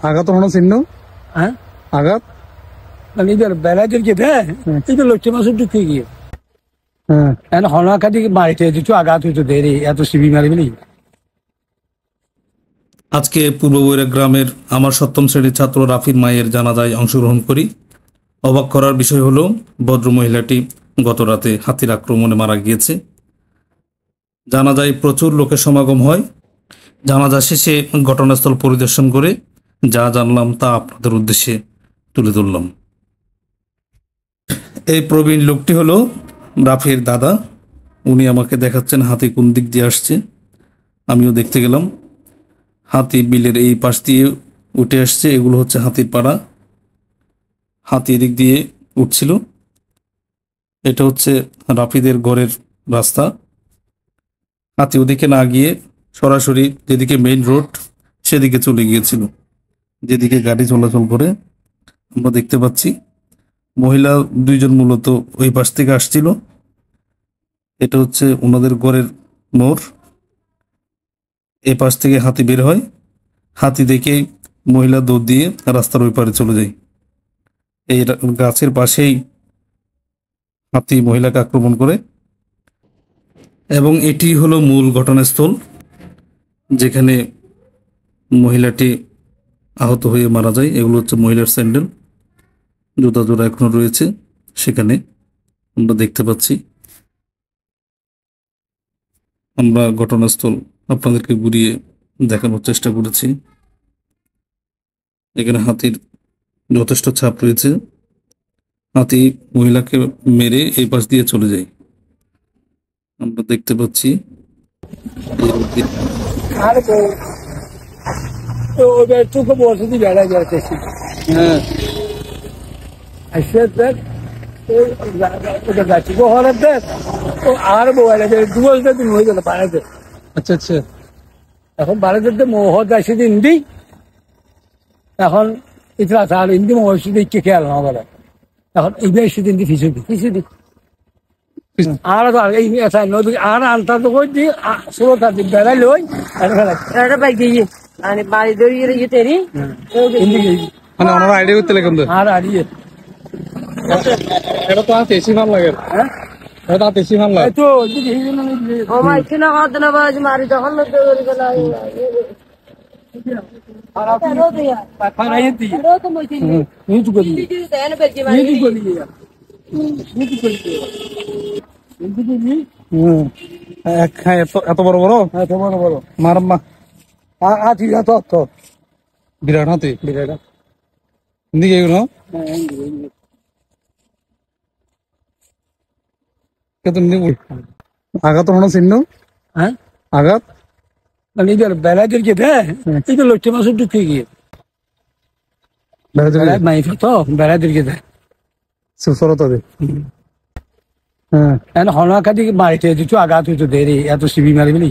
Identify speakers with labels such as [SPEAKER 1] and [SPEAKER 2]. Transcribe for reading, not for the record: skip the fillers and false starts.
[SPEAKER 1] আঘাত হনো চিহ্ন
[SPEAKER 2] হ্যাঁ
[SPEAKER 1] আঘাত
[SPEAKER 2] মানে ইদের বেড়াদের যেতে এটা লক্ষ্য মাসের ঢুকে গিয়ে এখন হনাকাটি বাড়িতে কিছু আঘাত হইতো দেরি এত শিবি মারিবি।
[SPEAKER 3] আজকে পূর্ব বৈরাগ গ্রামের আমার সপ্তম শ্রেণীর ছাত্র রাফির মায়ের জানাজায় অংশগ্রহণ করি। অবাক করার বিষয় হলো ভদ্র মহিলাটি গত রাতে হাতির আক্রমণে মারা গিয়েছে। জানাজায় প্রচুর লোকের সমাগম হয়। জানাজা শেষে ঘটনাস্থল পরিদর্শন করে যা জানলাম তা আপনাদের উদ্দেশ্যে তুলে ধরলাম। এই প্রবীণ লোকটি হলো রাফির দাদা। উনি আমাকে দেখাচ্ছেন হাতি কোন দিক দিয়ে আসছে। আমিও দেখতে গেলাম। হাতি বিলের এই পাশ দিয়ে উঠে আসছে। এগুলো হচ্ছে হাতির পাড়া। হাতি এদিক দিয়ে উঠছিল। এটা হচ্ছে রাফিদের ঘরের রাস্তা। হাতি ওদিকে না গিয়ে সরাসরি যেদিকে মেইন রোড সেদিকে চলে গিয়েছিল, যেদিকে গাড়ি চলাচল করে। আমরা দেখতে পাচ্ছি মহিলা দুইজন মূলত ওই পাশ থেকে আসছিল। এটা হচ্ছে ওনাদের ঘরের মোড়। এ পাশ থেকে হাতি বের হয়। হাতি দেখেই মহিলা দৌড় দিয়ে রাস্তার ওই পারে চলে যায়। এই গাছের পাশেই হাতি মহিলাকে আক্রমণ করে এবং এটি হলো মূল ঘটনাস্থল, যেখানে মহিলাটি আহত হয়ে মারা যায়। এগুলো হচ্ছে মহিলার স্যান্ডেল, জুতা জোড়া এখনো রয়েছে সেখানে আমরা দেখতে পাচ্ছি। আমরা ঘটনাস্থল আপনাদেরকে ঘুরিয়ে দেখানোর চেষ্টা করেছি। এখানে হাতির যথেষ্ট ছাপ রয়েছে। হাতি মহিলাকে মেরে এই পাশ দিয়ে চলে যায়। আমরা দেখতে পাচ্ছি
[SPEAKER 2] আর দিন হয়ে গেল বাড়াতে।
[SPEAKER 1] আচ্ছা আচ্ছা,
[SPEAKER 2] এখন বাড়াতে মোহ যাইছে দিন দিই। এখন ইতরা আর হিন্দি মহর্ষি দিকে খেয়াল না বলে। এখন এই বেশি দিন দি ফিসুদি আর এই নদী আর আনতা তো কই দি সুরতা দি বেড়াই লই আর ফেলাই এটা বাইক দিয়ে মানে বাড়ি দড়িয়ে ইয়ে তেরি হিন্দি
[SPEAKER 1] মানে ওনারা আইডিয়া করতে লাগে
[SPEAKER 2] আর আড়িয়ে
[SPEAKER 1] এটা তো আর বেশি ভালো লাগে।
[SPEAKER 2] হ্যাঁ
[SPEAKER 1] এটা বেশি ভালো লাগে
[SPEAKER 2] তো ও মাই কিনা হাত না বাজ মারি তখন না দড়ি গলা
[SPEAKER 1] এত বড় বড় মারম্মা বিরাট হাতি দিকে এগুলো আঘাত হনো চিহ্ন
[SPEAKER 2] হ্যাঁ
[SPEAKER 1] আঘাত
[SPEAKER 2] মানে ইদের বেড়াদের যেতে এটা লক্ষ্য মাসের ঢুকে গিয়ে মাইফা তো বেড়াদের যেতে
[SPEAKER 1] সুসরতাদের
[SPEAKER 2] এখন হনাকাটি বাড়িতে কিছু আঘাত হইতো দেরি এত শিবি মারিবি।